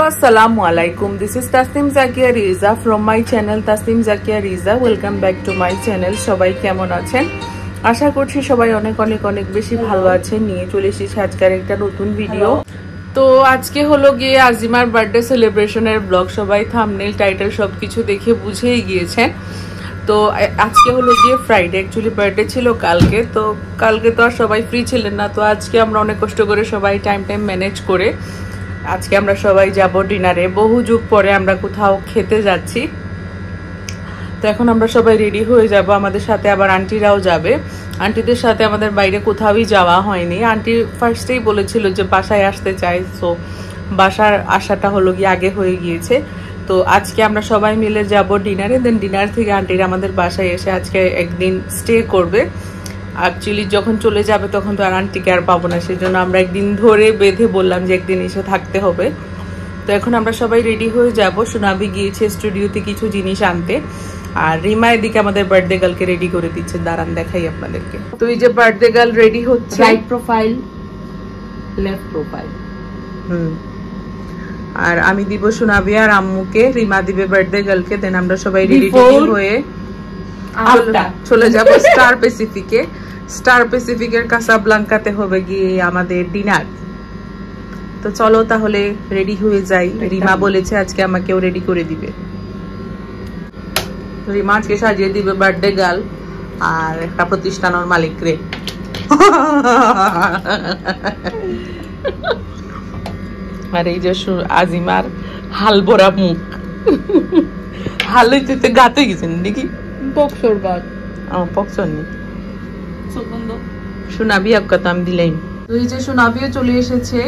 Assalamu alaikum. This is Tasnim Zakia Riza from my channel Tasnim Zakia Riza. Welcome back to my channel. সবাই কেমন আছেন? আশা করছি সবাই অনেক অনেক অনেক বেশি ভালো আছেন। নিয়ে চলে এসেছি আজকের একটা নতুন ভিডিও। তো আজকে হলো গিয়ে আজিমার বার্থডে সেলিব্রেশনের ব্লগ। সবাই থাম্বনেল টাইটেল সবকিছু দেখে বুঝেই গিয়েছেন। তো আজকে হলো গিয়ে ফ্রাইডে, অ্যাকচুয়ালি বার্থডে ছিল কালকে। তো কালকে তো আর সবাই ফ্রি ছিলেন না, তো আজকে আমরা অনেক কষ্ট করে সবাই টাইম ম্যানেজ করে আজকে আমরা সবাই যাব ডিনারে। বহু যুগ পরে আমরা কোথাও খেতে যাচ্ছি। তো এখন আমরা সবাই রেডি হয়ে যাব, আমাদের সাথে আবার আন্টিরাও যাবে। আন্টিদের সাথে আমাদের বাইরে কোথাওই যাওয়া হয়নি। আন্টি ফার্স্টেই বলেছিল যে বাসায় আসতে চাই, সো বাসার আসাটা হলো গিয়ে আগে হয়ে গিয়েছে। তো আজকে আমরা সবাই মিলে যাব ডিনারে, দেন ডিনার থেকে আন্টিরা আমাদের বাসায় এসে আজকে একদিন স্টে করবে। অ্যাকচুয়ালি যখন চলে যাবে তখন তো আর আন্টিকে আর পাবো না, সেই জন্য আমরা একদিন ধরে বেঁধে বললাম যে একদিন এসে থাকতে হবে। তো এখন আমরা সবাই রেডি হয়ে যাব। সোনাবি গিয়েছে স্টুডিওতে কিছু জিনিস আনতে, আর রিমা এদিকে আমাদের বার্থডে গার্লকে রেডি করে দিচ্ছে। দাঁড়ান দেখাই আপনাদেরকে। তো এই যে বার্থডে গার্ল রেডি হচ্ছে, রাইট প্রোফাইল লেফট প্রোফাইল। আর আমি দিব সোনাবি আর আম্মুকে, রিমা দিবে বার্থডে গার্লকে। দেন আমরা সবাই রেডি হয়ে চলে যাব স্টার প্যাসিফিকে। স্টার প্যাসিফিকের কাসাব্লাঙ্কাতে হবে গিয়ে আমাদের ডিনার। তো চলো তাহলে রেডি হয়ে যাই। রিমা বলেছে আজকে আমাকেও রেডি করে দিবে। রিমা আজকে সাজিয়ে দিবে বার্থডে গার্ল আর একটা প্রতিষ্ঠানের মালিক রে। আর এই যে আজিমার হাল ভরা মুখ, হাল হইতে গাতে গেছেন নাকি? বক্সর বাদ আমার পছন্দ নেই। সোনাবি এক কথা আমি দিলাম। তো এই যে সোনাবিও চলে এসেছে।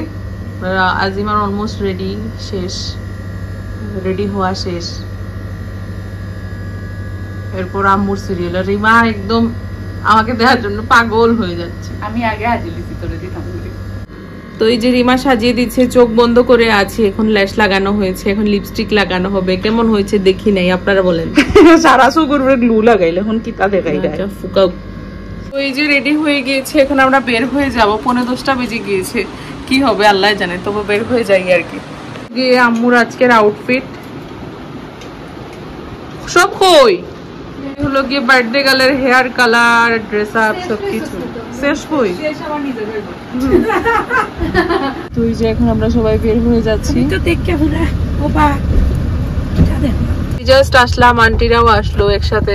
আজিমার অলমোস্ট রেডি শেষ, রেডি হওয়া শেষ। এরপর আম্মুর সিরিয়াল। রিমা একদম আমাকে দেখার জন্য পাগল হয়ে যাচ্ছে। আমি আগে আজিলিছি তোরে দিতাম। তো এই যে রিমা সাজিয়ে দিচ্ছে, চোখ বন্ধ করে আছে। এখন ল্যাশ লাগানো হয়েছে, এখন লিপস্টিক লাগানো হবে। কেমন হয়েছে দেখি নাই, আপনারা বলেন। সারা সুগুর গ্লু লাগাইলে এখন কি তা দেখাই যায় ফুকাও। তো এই যে রেডি হয়ে গিয়েছে, এখন আমরা বের হয়ে যাব। 10:30 বেজে গিয়েছে, কি হবে আল্লাহ জানে, তবু বের হয়ে যাই আর কি। গিয়ে আম্মুর আজকের আউটফিট সব কই হলো গিয়ে বার্থডে গার্লের হেয়ার কালার, ড্রেস আপ সবকিছু শেষ কই। তুই যে এখন আমরা সবাই বের হয়ে যাচ্ছি। জাস্ট আসলাম, আন্টিরাও আসলো একসাথে,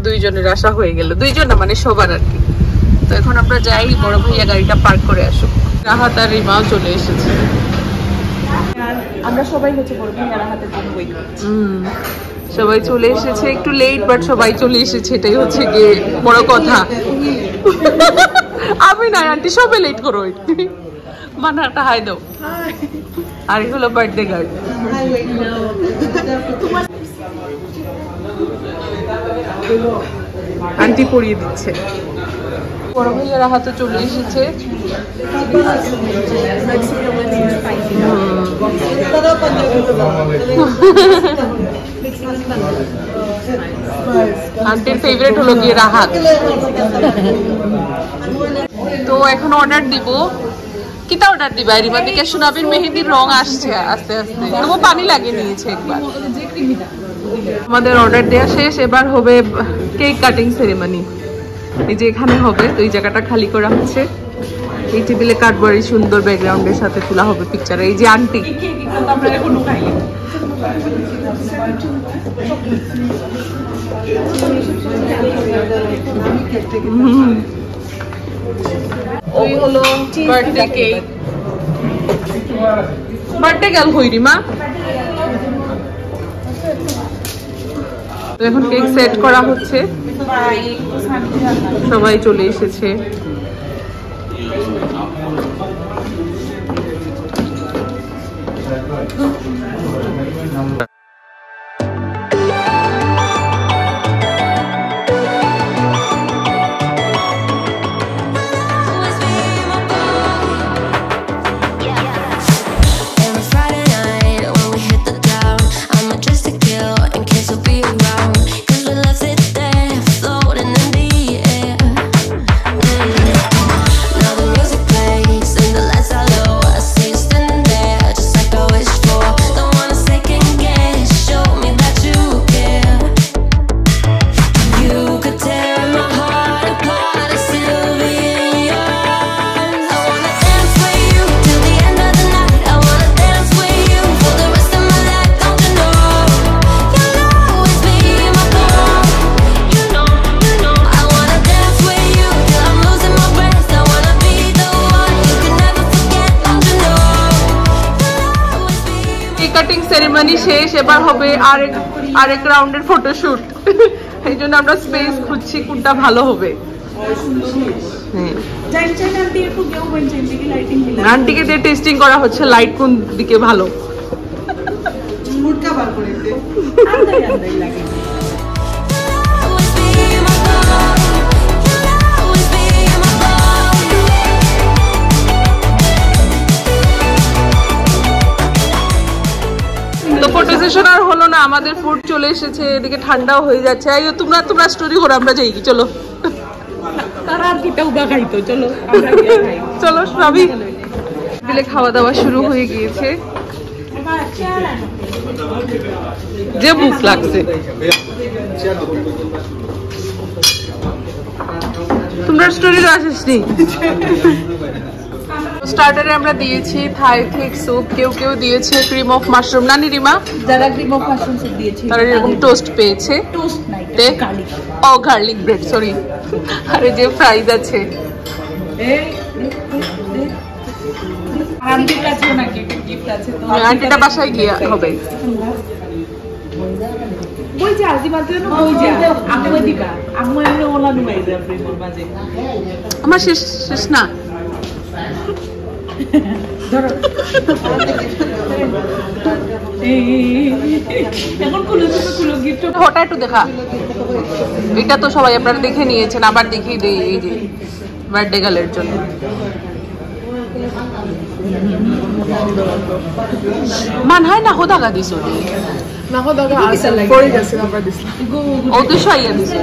দুইজনের আসা হয়ে গেল। দুইজন না মানে সবার আর কি। তো এখন আমরা যাই, বড় ভাইয়া গাড়িটা পার্ক করে আসুক। রাহাত আর রিমাও চলে এসেছে। আমরা সবাই হচ্ছে বড় ভাই রাহাতের বই। সবাই চলে এসেছে, একটু লেট বাট সবাই চলে এসেছে, এটাই হচ্ছে গিয়ে বড় কথা। আমি না আন্টি সবাই লেট করো, মানে একটা হাই দাও। আর এই হলো বার্থডে গার্ল। আন্টি পরিয়ে দিচ্ছে। বড় ভাইয়ের হাতে চলে এসেছে। আন্টির ফেভারিট হলো গিয়ে রাহাত। তো এখন অর্ডার দিব। কিতা অর্ডার দিবা রিমা? দিকে সোনাবির মেহেদির রং আসছে আস্তে আস্তে, তবু পানি লাগিয়ে নিয়েছে একবার। আমাদের অর্ডার দেওয়া শেষ, এবার হবে কেক কাটিং সেরেমনি। এই যে এখানে হবে, তো এই জায়গাটা খালি করা হচ্ছে। এই টেবিলে কাটবো, সুন্দর ব্যাকগ্রাউন্ডের সাথে তোলা হবে পিকচার। এই যে আন্টি ওই হলো বার্থডে কেক। বার্থডে গার্ল হই রিমা। তো এখন কেক সেট করা হচ্ছে, সবাই চলে এসেছে। Now the music plays and the lights are low. I see you standing there just like I wished for. Cake cutting ceremony শেষ, এবার হবে আরেক রাউন্ডের ফটোশুট। এই জন্য আমরা স্পেস খুঁজছি কোনটা ভালো হবে। আন্টিকে দিয়ে টেস্টিং করা হচ্ছে লাইট কোন দিকে ভালো। তো ফটো সেশন আর হলো না, আমাদের ফুড চলে এসেছে, এদিকে ঠান্ডাও হয়ে যাচ্ছে। আইও তোমরা স্টোরি করো, আমরা যাই কি, চলো তারা আর কিটা উবা খাইতো, চলো চলো সবই দিলে। খাওয়া দাওয়া শুরু হয়ে গিয়েছে, যে ভুক লাগছে। তোমরা স্টোরি তো আসিস নি। স্টার্টারে আমরা দিয়েছি থাই থিক স্যুপ, কেউ দিয়েছে ক্রিম অফ মাশরুম। নানি রিমা যারা ক্রিম অফ মাশরুম স্যুপ দিয়েছে তারা এরকম টোস্ট পেয়েছে, টোস্ট নাই গার্লিক, ও গার্লিক ব্রেড সরি। আরে যে ফ্রাইজ আছে, আন্টির কাছে নাকি একটা গিফট আছে, তো আন্টিটা বাসায় গিয়ে হবে। বই যে আজি বাজে না, বই যে আম্মু দিবা, আম্মু এমনি ওলা নুবাই যা ফ্রিজের মাঝে। আমার শেষ না, ধরো এখন কুলো গিফট ওটা একটু দেখা। এটা তো সবাই আপনারা দেখে নিয়েছেন, আবার দেখিয়ে দিই। এই যে বার্থডে গার্লের জন্য মান হয় না হোদাগা দিছো না হোদাগা আছে পড়ে গেছে, আবার দিছি ও তো শাইয়া দিছো।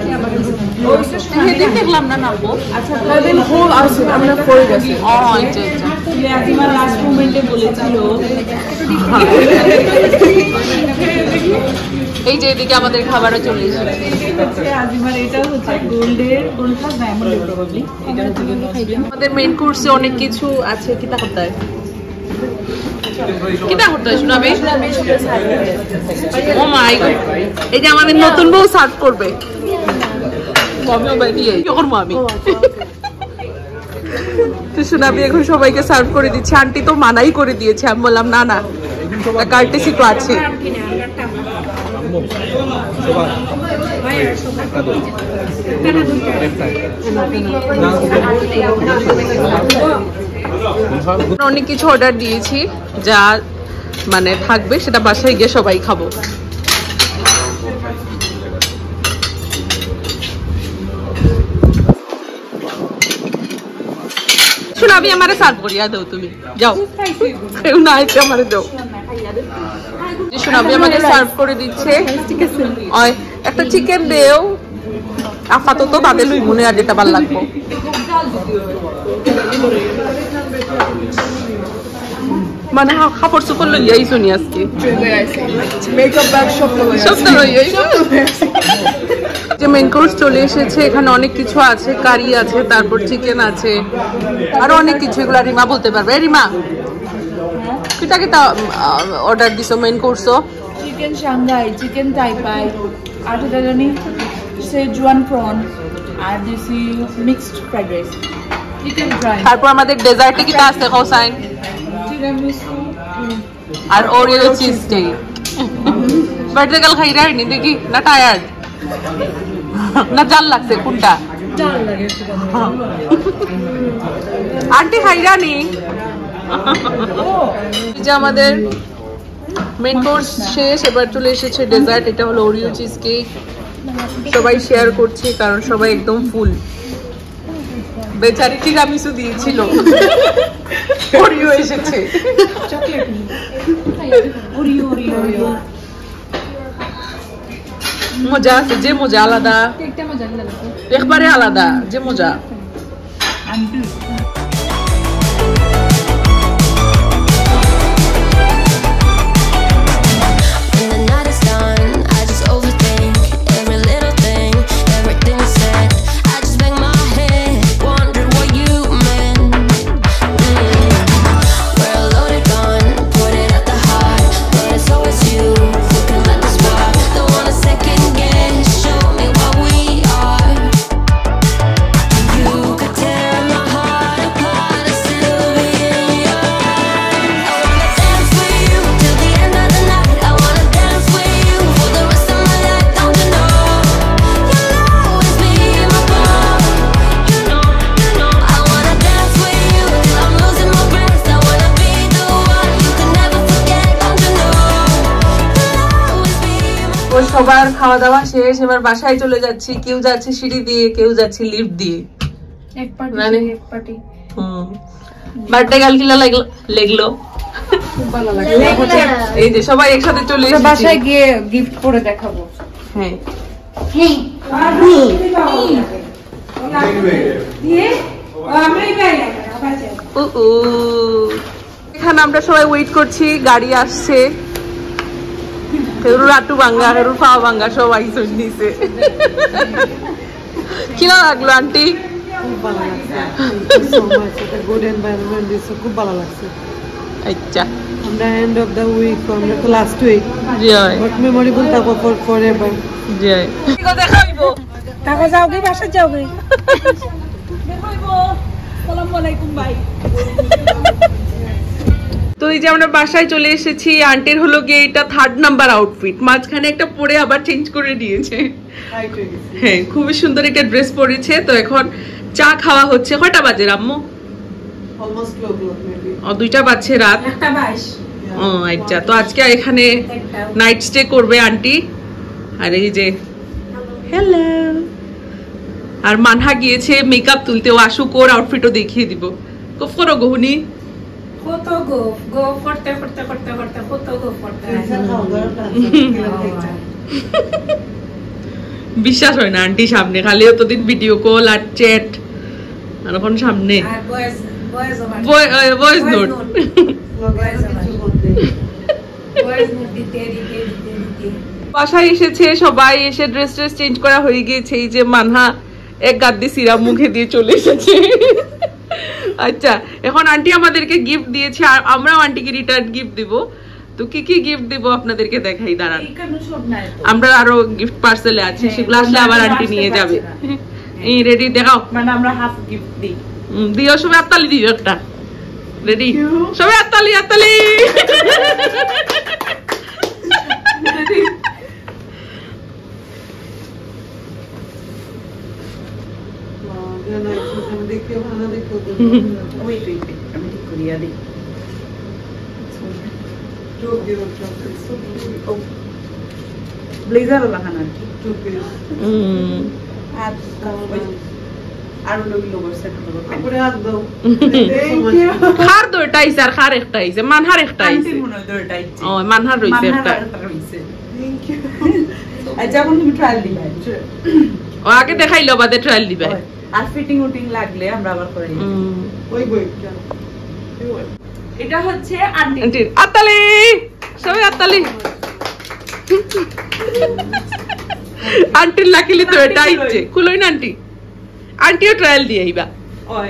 হেদিন দেখলাম না নাপো। আচ্ছা তাহলে হোল আছে, আমরা পড়ে গেছে। ও আচ্ছা আচ্ছা, আজিমা লাস্ট মোমেন্টে বলেছিল। এই যে এদিকে আমাদের খাবারও চলে এসেছে। আজিমার এটা হচ্ছে গোল্ড প্লাস ডায়মন্ড প্রবাবলি, এটা হচ্ছে আমাদের মেইন কোর্সে অনেক কিছু আছে। কিতা করতে হয় শোনাবে। ও মাই গড, এই যে আমাদের নতুন বউ সার্ভ করবে। আমি তো শোনাবি এখন সবাইকে সার্ভ করে দিচ্ছে। আন্টি তো মানাই করে দিয়েছে, আমি বললাম না না কার্টেসি তো আছে। অনেক কিছু অর্ডার দিয়েছি, যা মানে থাকবে সেটা বাসায় গিয়ে সবাই খাবো। শোনাবি আমারে সার্ভ করিয়া দাও, তুমি যাও, কেউ না এসে আমারে দাও। শোনাবি আমাকে সার্ভ করে দিচ্ছে, একটা চিকেন দেও আপাতত, বাদে লুই মনে আর যেটা ভালো লাগবো। মানে কাপড় চোপড় লই আইসো নি আজকে, মেকআপ ব্যাগ সব লই আইসো। যে মেইন কোর্স চলে এসেছে, এখানে অনেক কিছু আছে, কারি আছে, তারপর চিকেন আছে, আরো অনেক কিছু। এগুলো রিমা বলতে পারবে। রিমা কিটা কিটা অর্ডার দিছো মেইন কোর্সও? চিকেন সাংঘাই, চিকেন টাইপাই, আর এটা জানি সেজওয়ান প্রন, আর দিছি mixed fried rice, chicken fry. তারপর আমাদের ডেজার্টে কিটা আছে হোসাইন? টিরামিসু আর ওরিও চিজ কেক। বার্থডে কাল খাই রাইনি দেখি না, টায়ার্ড না জাল লাগছে কোনটা? জাল লাগে আন্টি খাইরানি। যে আমাদের মেইন কোর্স শেষ, এবার চলে এসেছে ডেজার্ট। এটা হলো ওরিও চিজ কেক। সবাই শেয়ার করছে কারণ সবাই একদম ফুল। বেচারি টিরামিসু দিয়েছিল, ওরিও এসেছে। চকলেট ওরিও ওরিও ওরিও মজা আছে, যে মজা আলাদা, কেকটা মজা লাগছে একবারে আলাদা, যে মজা। Aunty You could tear my heart সবার খাওয়া দাওয়া শেষ, এবার বাসায় চলে যাচ্ছি। কেউ যাচ্ছে সিঁড়ি দিয়ে, কেউ যাচ্ছে লিফট দিয়ে। এক পার্টি এক পার্টি। বার্থডে গাল কিলা লাগলো, খুব ভালো লাগে। এই যে সবাই একসাথে চলে এসেছি। বাসায় গিয়ে গিফট করে দেখাবো। হ্যাঁ এখানে আমরা সবাই ওয়েট করছি, গাড়ি আসছে। হেরু রাটু ভাঙ্গা, হেরু পাওয়া ভাঙ্গা সব আইসন নিছে। কিনা লাগলো আন্টি? খুব ভালো লাগছে, গুড এনভায়রনমেন্ট দিছে, খুব ভালো লাগছে। আচ্ছা আমরা এন্ড অফ দ্য উইক, আমরা তো last week, Joy but memorable থাকবো ফর ফরএভার। জয় কি দেখাইবো? তারপর যাও গে, বাসা যাও গে। দেখাইবো। আসসালামু আলাইকুম ভাই। তো এই যে আমরা বাসায় চলে এসেছি। আন্টির হলো গিয়ে এটা 3rd নাম্বার আউটফিট, মাঝখানে একটা পরে আবার চেঞ্জ করে দিয়েছে। হ্যাঁ খুবই সুন্দর একটা ড্রেস পরেছে। তো এখন চা খাওয়া হচ্ছে। কয়টা বাজে আম্মু? Almost 2 o'clock maybe. 2টা বাজছে রাত। 1:22। ও আচ্ছা, তো আজকে এখানে নাইট স্টে করবে আন্টি। আর এই যে হ্যালো, আর মানহা গিয়েছে মেকআপ তুলতে। ও আসুক, ওর আউটফিটও দেখিয়ে দিব। কফ করো গহুনি, ফটো গো করতে করতে করতে করতে ফটো গো করতে। বিশ্বাস হয় না আন্টি সামনে, খালি অতদিন ভিডিও কল আর চ্যাট, আর এখন সামনে ভয়েস নোট। বাসায় এসেছে সবাই, এসে ড্রেস চেঞ্জ করা হয়ে গিয়েছে। এই যে মানহা এক গাদ্দি সিরাপ মুখে দিয়ে চলে এসেছে। আচ্ছা এখন আন্টি আমাদেরকে গিফট দিয়েছে, আর আমরাও আন্টিকে রিটার্ন গিফট দিব। তো কি কি গিফট দিব আপনাদেরকে দেখাই, দাঁড়ান। আমরা আরো গিফট পার্সেলে আছে, সেগুলো আসলে আবার আন্টি নিয়ে যাবে। এই রেডি দেখাও, মানে আমরা হাফ গিফট দিই। দিও সবাই হাততালি দিও একটা। রেডি সবাই হাততালি হাততালি। ব্লেজার লাগান আর কি। খার দুইটা আইছে আর খার একটা আইছে, মানহার একটা আইছে। ও মানহার রইছে একটা। যখন তুমি ট্রায়াল দিবে, ও আগে দেখাইলো বাদে ট্রায়াল দিবে। আর ফিটিং উটিং লাগলে আমরা আবার করে নিব। ওই বই এটা হচ্ছে আন্টি। আতালি সবাই আতালি। আন্টির লাকিলি তো এটা আইছে, খুলই না আন্টি। আন্টিও ট্রায়াল দিয়ে আইবা। ওই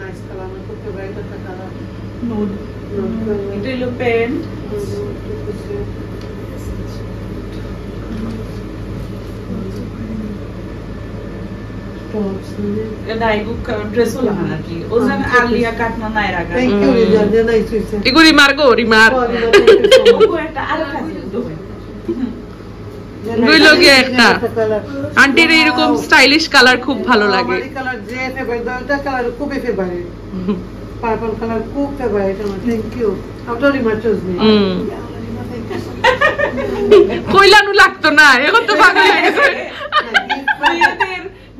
নাইস কালার, খুব ফেভারিট একটা কালার। নুড। এটা হলো প্যান্ট। ড্রেসও লাগান আর কি। ওজন আলিয়া কাটনা নাই রাখা। থ্যাংক ইউ রিজা, নাইস হইছে। এগুলি মারগো রিমার। একটা আরেকটা দুটো দুই লগে একটা। আন্টির এরকম স্টাইলিশ কালার খুব ভালো লাগে। আমার কালার যে ফেভারিট, দুইটা কালার খুব ফেভারিট। পার্পল কালার খুব ফেভারিট আমার। Thank you. আফটার রিমার চুজ মি। কইলানু লাগতো না, এখন তো ভালো লাগছে।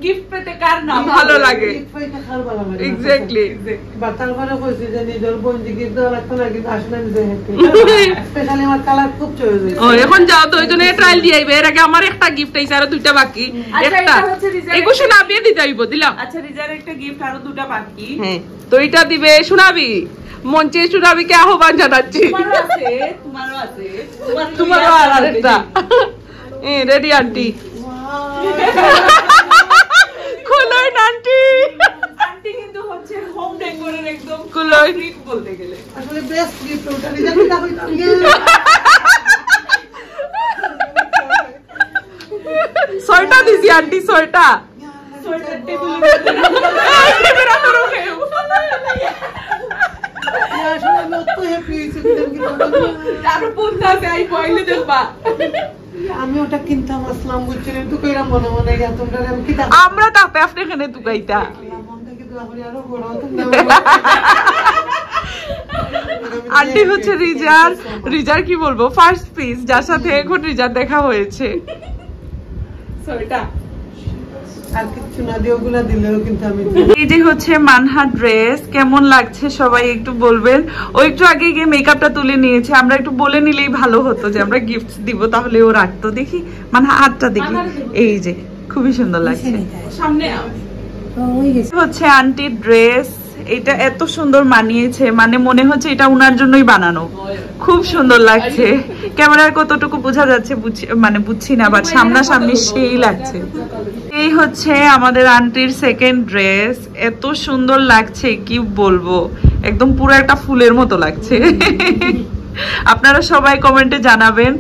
গিফট পেতে কার না ভালো লাগে। গিফট পাইতে কার ভালো লাগে। এক্স্যাক্টলি। বাতাল করে কইছি যে নিজের বন্ধু গিফট দেওয়া লাগতো না, কিন্তু আসলে নিজে হ্যাপি। স্পেশালি আমার কালার খুব চয়েস হইছে। ও এখন যাও তো, ওইজন্য ট্রায়াল দিয়ে আইবে। এর আগে আমার একটা গিফট আইছে, আর দুইটা বাকি। একটা এগো শোনাবি দিতে আইবো, দিলাম। আচ্ছা রিজার একটা গিফট, আর দুটো বাকি। হ্যাঁ তো এটা দিবে শোনাবি। মঞ্চে শোনাবিকে আহ্বান জানাচ্ছি। তোমারও আর একটা। Ready aunty? খুলই না আন্টি। আন্টি কিন্তু হচ্ছে হোম ডেকোরের একদম খুলই বলতে গেলে আসলে বেস্ট গিফট ওটা। রিজা কি না হইতো? ছয়টা দিছি আন্টি, ছয়টা। সোয়েটার টেবিল আসলে আমি অত হ্যাপি হইছি। আর বন্ধা যাই পয়লে দেখবা। আমি ওটা কিনতাম, আসলাম বুঝছিলাম তো কইরা মনে মনে তোমরা আমি কি আমরা তাতে আপনি এখানে দুগাইতা। মনটা কি দোয়া করি আরো বড় হতো না। আন্টি হচ্ছে রিজার কি বলবো ফার্স্ট পিস, যার সাথে এখন রিজার দেখা হয়েছে। এই যে হচ্ছে মানহা ড্রেস, কেমন লাগছে সবাই একটু বলবেন। ও একটু আগে গিয়ে মেকআপটা তুলে নিয়েছে, আমরা একটু বলে নিলেই ভালো হতো যে আমরা গিফট দিব, তাহলে ও রাখতো। দেখি মানহা হাতটা দেখি, এই যে খুবই সুন্দর লাগছে। সামনে হচ্ছে আন্টির ড্রেস, এটা এত সুন্দর মানিয়েছে, মানে মনে হচ্ছে এটা উনার জন্যই বানানো, খুব সুন্দর লাগছে। ক্যামেরার কতটুকু বোঝা যাচ্ছে মানে বুঝছি না, বাট সামনাসামনি সেই লাগছে। এই হচ্ছে আমাদের আন্টির সেকেন্ড ড্রেস, এত সুন্দর লাগছে কি বলবো, একদম পুরো একটা ফুলের মতো লাগছে। আপনারা সবাই কমেন্টে জানাবেন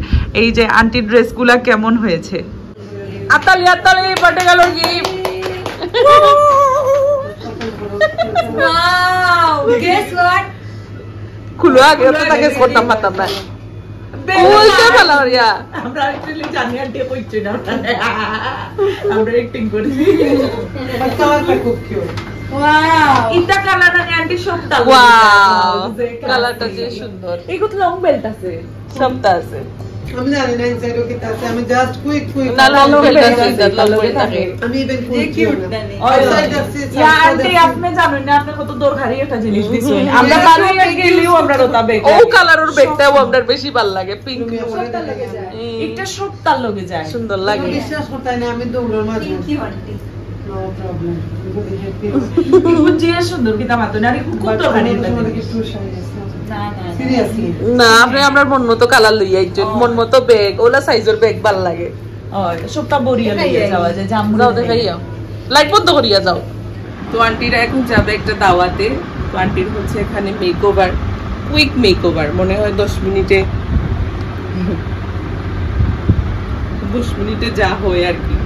এই যে আন্টির ড্রেসগুলা কেমন হয়েছে। আতালি আতালি বাটে গেল গিফট। Wow! Guess what? খুলো আগে তো তাকে করতাম পারতাম না, বলতে পারলাম ইয়া। আমরা অ্যাকচুয়ালি জানি আন্টি কইছে না, আমরা অ্যাক্টিং করেছি। কালারটা খুব কিউট। ওয়াও, এটা কালার না আন্টি সবটা। ওয়াও, কালারটা যে সুন্দর। এগুলো লং বেল্ট আছে, সবটা আছে। আমি জানি না ইনসাইডও কি আছে, আমি জাস্ট কুইক না লং বেল্ট আছে, লং বেল্ট থাকে। আমি ইভেন কুইক কিউট জানি। ইয়া আন্টি আপনি জানেন না, আপনি কত দরকারি একটা জিনিস দিছেন। আমরা বানাইয়া গেলেও আমরা রতাবে। ও কালার ওর বেগটাও আপনার বেশি ভালো লাগে, পিঙ্ক সবটা লাগে যায়। এটা সবটা লগে যায়, সুন্দর লাগে। বিশ্বাস করতে না আমি দৌড়ের মাঝে। কি আন্টি নো প্রবলেম। এগুলো যে সুন্দর কি দাম আতো না, খুব দরকারি এটা। না না সিরিয়াসলি না, আপনি আমরা মন মতো কালার লইয়া একজন মন মতো ব্যাগ, ওলা সাইজের ব্যাগ ভালো লাগে। ও সবটা বড়িয়া লইয়া যাওয়া যায়, জাম যাও দেখাইয়া, লাইট বন্ধ করিয়া যাও। তো আন্টিরা এখন যাবে একটা দাওয়াতে। তো আন্টির হচ্ছে এখানে মেকওভার, কুইক মেকওভার, মনে হয় 10 মিনিটে যা হয় আর কি।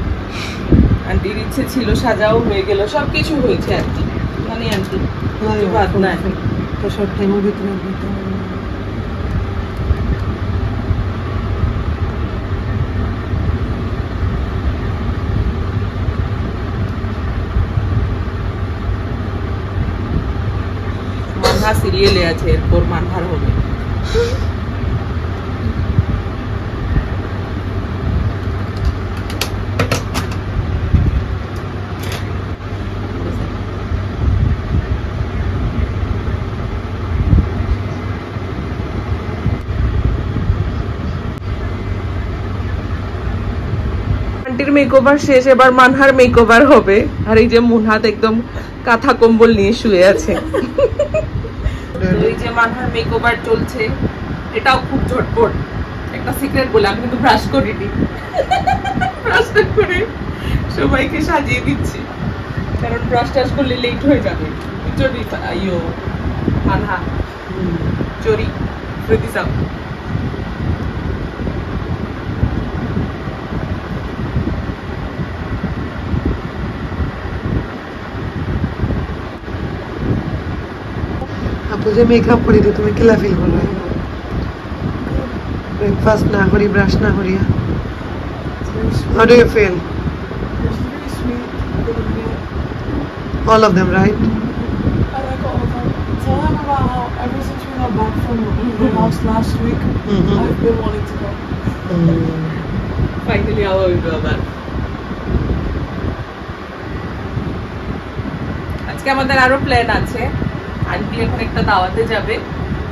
আন্টির ইচ্ছে ছিল সাজাও হয়ে গেল, সবকিছু হয়েছে আর কি, মানে আন্টি ভাত না তো সব টাইমের ভিতরে মানহা সিরিয়ালে আছে, এরপর মানহার হবে। আন্টির মেকওভার শেষ, এবার মানহার মেকওভার হবে। আর এই যে মুনহাত একদম কাঁথা কম্বল নিয়ে শুয়ে আছে। এই যে মানহার মেকওভার চলছে, এটাও খুব ঝটপট। একটা সিক্রেট বলে, আমি কিন্তু ব্রাশ করিনি, ব্রাশটা করে সবাইকে সাজিয়ে দিচ্ছি, কারণ ব্রাশ টাশ করলে লেট হয়ে যাবে। চরি আইও মানহা চরি প্রতিসাম যে মেকআপ করি তো তুমি কিলা ফিল করো? ব্রেকফাস্ট না করি, ব্রাশ না করি, how do you feel? All of them, right? I like all of them. Tell them about how ever since we got back from the house last week, I've been wanting to go. Finally আবার হইলো আবার। আজকে আমাদের আরো plan আছে। Aunty এখন একটা দাওয়াতে যাবে,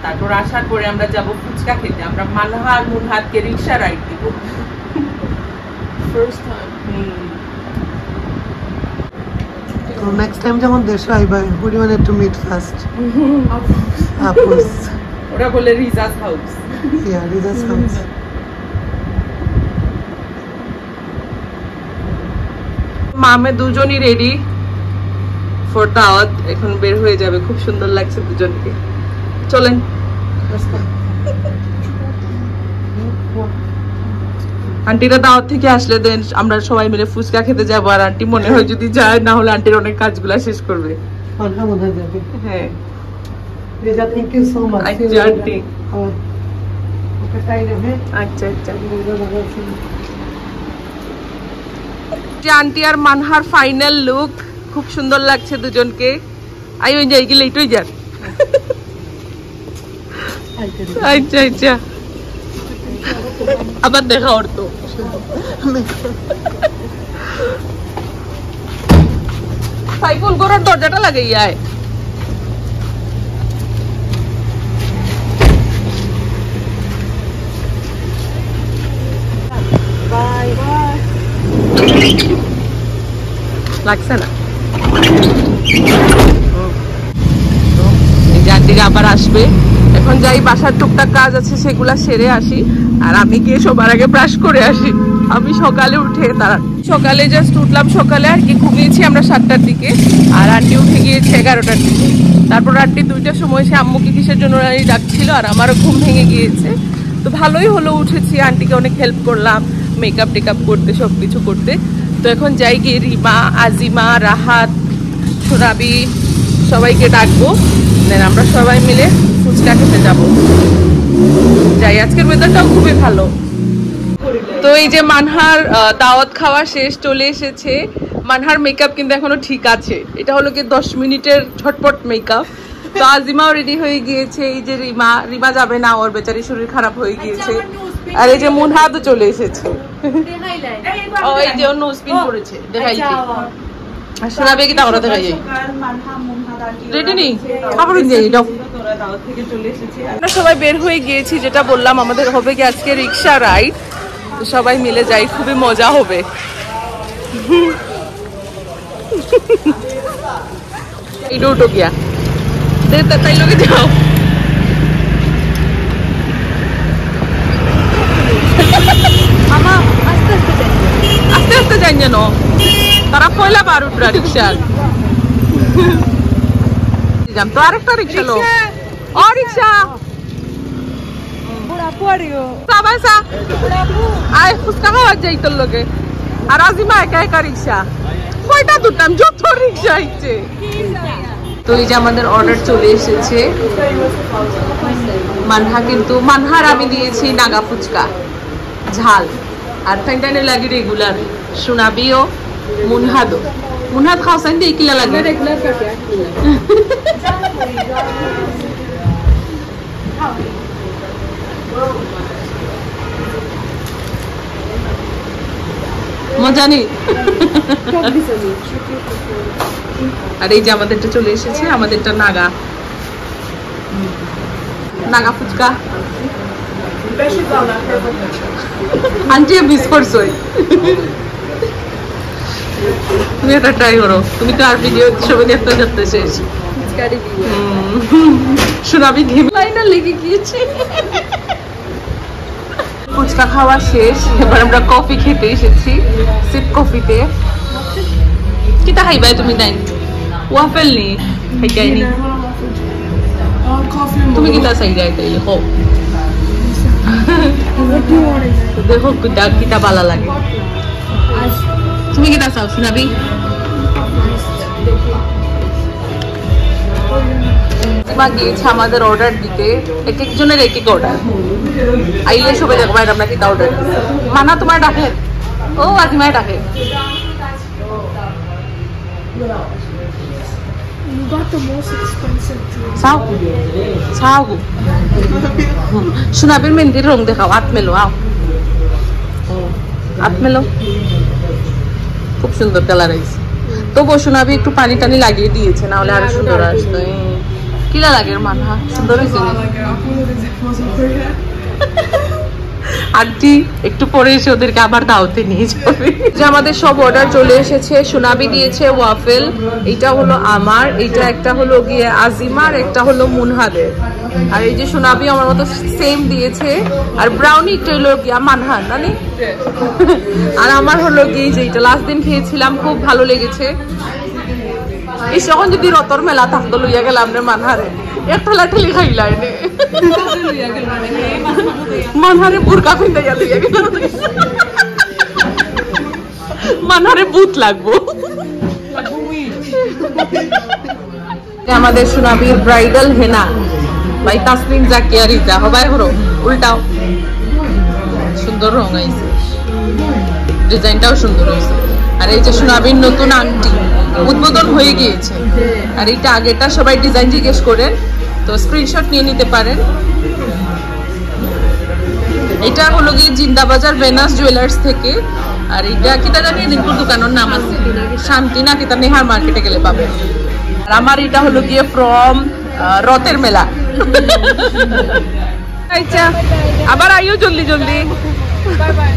তারপর আসার পরে আমরা যাব ফুচকা খেতে। আমরা মানহা আর মুনহাতকে রিক্সা রাইড দিব। First time. So next time যখন দেশে আইবা, who do you want to meet first? Apples. ওরা বলে রিজাস হাউস। Yeah, Riza's house. মামে দুজনই রেডি ফর দাওয়াত, এখন বের হয়ে যাবে। খুব সুন্দর লাগছে দুজনকে। চলেন। আন্টিরা দাওয়াত থেকে আসলে দেন আমরা সবাই মিলে ফুচকা খেতে যাবো। আর আন্টি মনে হয় যদি যায়, না হলে আন্টির অনেক কাজগুলা শেষ করবে। মানহা মনে হয় যাবে। হ্যাঁ Riza, thank you so much. আচ্ছা আন্টি, ওকে টাই রে। আচ্ছা আচ্ছা। যে আন্টি আর মানহার ফাইনাল লুক, খুব সুন্দর লাগছে দুজনকে। আই ওই যাই গেলে এইটাই যান। আচ্ছা আচ্ছা আবার দেখা ওর তো সাইকেল করার দরজাটা লাগাই আয় লাগছে না আন্টিরা আবার আসবে এখন যাই বাসার টুকটাক কাজ আছে সেগুলা সেরে আসি আর আমি গিয়ে সবার আগে ব্রাশ করে আসি আমি সকালে উঠে তারা সকালে জাস্ট উঠলাম সকালে আর কি ঘুমিয়েছি আমরা 7টার দিকে আর আন্টি উঠে গিয়েছে 11টার দিকে তারপর আন্টি 2টার সময় সে আম্মুকে কিসের জন্য ডাকছিল আর আমারও ঘুম ভেঙে গিয়েছে তো ভালোই হলো উঠেছি আন্টিকে অনেক হেল্প করলাম মেকআপ টেকআপ করতে সব কিছু করতে তো এখন যাই গিয়ে রিমা আজিমা রাহাত সোনাবি সবাইকে ডাকবো দেন আমরা সবাই মিলে ফুচকা খেতে যাবো যাই আজকের ওয়েদারটাও খুবই ভালো তো এই যে মানহার দাওয়াত খাওয়া শেষ চলে এসেছে মানহার মেকআপ কিন্তু এখনো ঠিক আছে এটা হলো কি 10 মিনিটের ঝটপট মেকআপ তো আজিমাও রেডি হয়ে গিয়েছে এই যে রিমা যাবে না ওর বেচারি শরীর খারাপ হয়ে গিয়েছে আর এই যে মুনহাদও চলে এসেছে ও এই যে নো স্পিন করেছে দেখাই কি আর শোনাবে কি তাহলে দেখাই যাই রেডি নেই খাবার দিয়ে দাও থেকে চলে এসেছি আমরা সবাই বের হয়ে গিয়েছি যেটা বললাম আমাদের হবে কি আজকে রিক্সা রাইড তো সবাই মিলে যাই খুবই মজা হবে इधर उठो गया देता ताई लोग जाओ मामा आस्ते आस्ते जाएंगे नो तारा पहला बार उठ रहा रिक्शा जाम तो आरेकटा रिक्शा लो और रिक्शा बुढ़ा पुआरियो साबासा आए उसका हवा जाई तो लोगे আর আজিমা একা একা রিক্সা কয়টা দুটাম যত রিক্সা আইছে তো এই যে আমাদের অর্ডার চলে এসেছে মানহা কিন্তু মানহার আমি দিয়েছি নাগা ফুচকা ঝাল আর ফ্যান্টানে লাগি রেগুলার সোনাবিও মুনহাদ খাওয়াছেন দিয়ে কিলা লাগে রেগুলার কাটে মজা নেই আর এই যে আমাদেরটা চলে এসেছে আমাদেরটা নাগা ফুচকা আন্টি মিস করছো তুমি এটা ট্রাই করো তুমি তো আর ভিডিও ছবি দেখতে যাচ্ছে শেষ সোনাবি ঘিম লাইনার লেগে গিয়েছে ফুচকা খাওয়া শেষ এবার আমরা কফি খেতে এসেছি সিপ কফিতে কিটা খাইবাই তুমি নাই ওয়াফেল নি খাইকাইনি তুমি কিটা চাই যাই তাইলে হো দেখো কিটা ভালো লাগে তুমি কিটা চাও সোনাবি গিয়েছে আমাদের অর্ডার দিতে এক একজনের এক এক অর্ডার আইলে সবাই দেখবো আমরা কিটা অর্ডার দিচ্ছি মানা তোমার ডাকে ও আজিমায় ডাকে You got the most expensive drink. Sao সোনাবির মেহেন্দির রং দেখাও হাত মেলো আও হাত মেলো খুব সুন্দর কালার আইছে তবু সোনাবি একটু পানি টানি লাগিয়ে দিয়েছে না হলে আরো সুন্দর আসতো কিলা লাগে মানহা সুন্দর হয়েছে আন্টি একটু পরে এসে ওদেরকে আবার দাওয়াতে নিয়ে যাবে যে আমাদের সব অর্ডার চলে এসেছে সোনাবি দিয়েছে ওয়াফেল এটা হলো আমার এটা একটা হলো গিয়ে আজিমার একটা হলো মুনহাদের আর এই যে সোনাবি আমার মতো সেম দিয়েছে আর ব্রাউনি একটা হলো গিয়া মানহার নানি আর আমার হলো গিয়ে যে এটা লাস্ট দিন খেয়েছিলাম খুব ভালো লেগেছে এই যখন যদি রতর মেলা থাকতো লইয়া গেলাম রে মানহারে একটা লাঠি খাইলাই নে মানহারে বুরকা খুঁজতে গেল মানহারে বুত লাগবো আমাদের সোনাবির ব্রাইডাল হেনা ভাই তাসলিম জাকিয়া রিজা হবাই হরো উল্টাও সুন্দর রং আইছে ডিজাইনটাও সুন্দর হয়েছে আর এই যে সোনাবির নতুন আংটি উদ্বোধন হয়ে গিয়েছে আর এইটা আগেটা সবাই ডিজাইন জিজ্ঞেস করেন তো স্ক্রিনশট নিয়ে নিতে পারেন এটা হলো গিয়ে জিন্দাবাজার বেনাস জুয়েলার্স থেকে। আর এটা কিতা জানি দিনপুর দোকানের নাম আছে শান্তি না কিতা নেহার মার্কেটে গেলে পাবে। আর আমার এটা হলো গিয়ে ফ্রম রথের মেলা। আচ্ছা আবার আইও জলদি জলদি। Bye bye.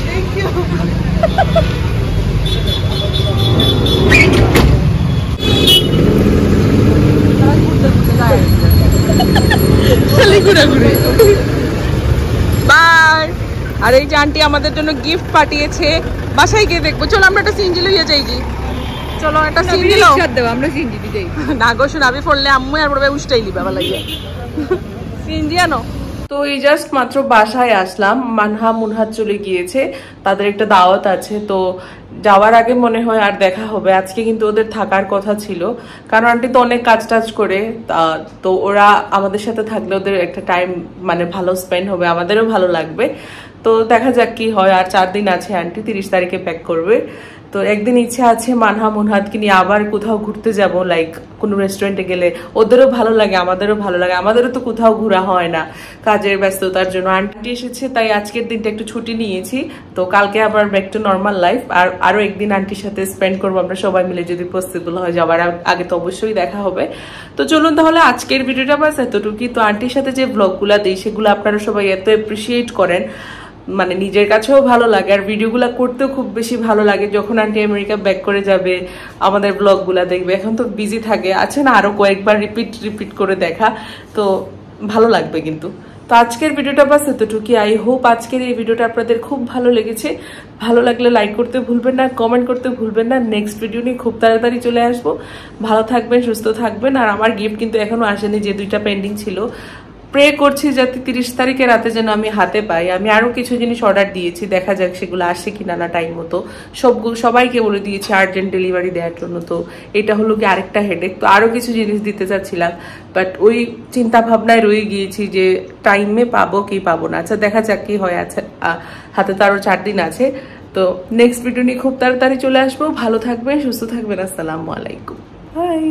Thank you. Bye. আর এই যে আন্টি আমাদের জন্য গিফট পাঠিয়েছে, বাসায় গিয়ে দেখবো। চলো আমরা একটা সিনজি লইয়া যাই। চলো একটা সিনজি লও। আমরা সিনজি দিতে না গো শোনাবি পড়লে আম্মু আর বড় উষ্টাই লিবা ভালো লাগে সিনজি আনো। তো এই জাস্ট মাত্র বাসায় আসলাম, মানহা মুনহাত চলে গিয়েছে, তাদের একটা দাওয়াত আছে। তো যাওয়ার আগে মনে হয় আর দেখা হবে। আজকে কিন্তু ওদের থাকার কথা ছিল, কারণ আন্টি তো অনেক কাজ টাজ করে, তো ওরা আমাদের সাথে থাকলে ওদের একটা টাইম মানে ভালো স্পেন্ড হবে, আমাদেরও ভালো লাগবে। তো দেখা যাক কি হয়। আর 4 দিন আছে, আন্টি 30 তারিখে ব্যাক করবে। তো একদিন ইচ্ছে আছে মানহা মুনহাতকে নিয়ে আবার কোথাও ঘুরতে যাব, লাইক কোনো রেস্টুরেন্টে গেলে ওদেরও ভালো লাগে, আমাদেরও ভালো লাগে। আমাদেরও তো কোথাও ঘোরা হয় না কাজের ব্যস্ততার জন্য। আন্টি এসেছে তাই আজকের দিনটা একটু ছুটি নিয়েছি। তো কালকে আবার ব্যাক টু নর্মাল লাইফ। আর আরো একদিন আন্টির সাথে স্পেন্ড করবো আমরা সবাই মিলে, যদি পসিবল হয়। যাওয়ার আগে তো অবশ্যই দেখা হবে। তো চলুন তাহলে আজকের ভিডিওটা বাস এতটুকুই। তো আন্টির সাথে যে ব্লগগুলা দিই সেগুলো আপনারা সবাই এত অ্যাপ্রিসিয়েট করেন, মানে নিজের কাছেও ভালো লাগে। আর ভিডিওগুলো করতেও খুব বেশি ভালো লাগে যখন আন্টি আমেরিকা ব্যাক করে যাবে, আমাদের ব্লগগুলা দেখবে। এখন তো বিজি থাকে, আছে না আরো কয়েকবার রিপিট করে দেখা, তো ভালো লাগবে কিন্তু। তো আজকের ভিডিওটা বাস এতটুকুই। আই হোপ আজকের এই ভিডিওটা আপনাদের খুব ভালো লেগেছে। ভালো লাগলে লাইক করতে ভুলবেন না, কমেন্ট করতে ভুলবেন না। নেক্সট ভিডিও নিয়ে খুব তাড়াতাড়ি চলে আসবো। ভালো থাকবেন, সুস্থ থাকবেন। আর আমার গিফট কিন্তু এখনো আসেনি, যে 2টা পেন্ডিং ছিল। প্রে করছি যাতে 30 তারিখে রাতে যেন আমি হাতে পাই। আমি আরো কিছু জিনিস অর্ডার দিয়েছি, দেখা যাক সেগুলো আসে কিনা না টাইম মতো। সবাইকে বলে দিয়েছি আর্জেন্ট ডেলিভারি দেওয়ার জন্য। তো এটা হলো কি আরেকটা হেডেক। তো আরো কিছু জিনিস দিতে চাচ্ছিলাম, বাট ওই চিন্তা ভাবনায় রয়ে গিয়েছি যে টাইমে পাবো কি পাবো না। আচ্ছা দেখা যাক কি হয়। আচ্ছা হাতে তো আরো 4 দিন আছে। তো নেক্সট ভিডিও নিয়ে খুব তাড়াতাড়ি চলে আসবো। ভালো থাকবেন, সুস্থ থাকবেন। আসসালামু আলাইকুম, বাই।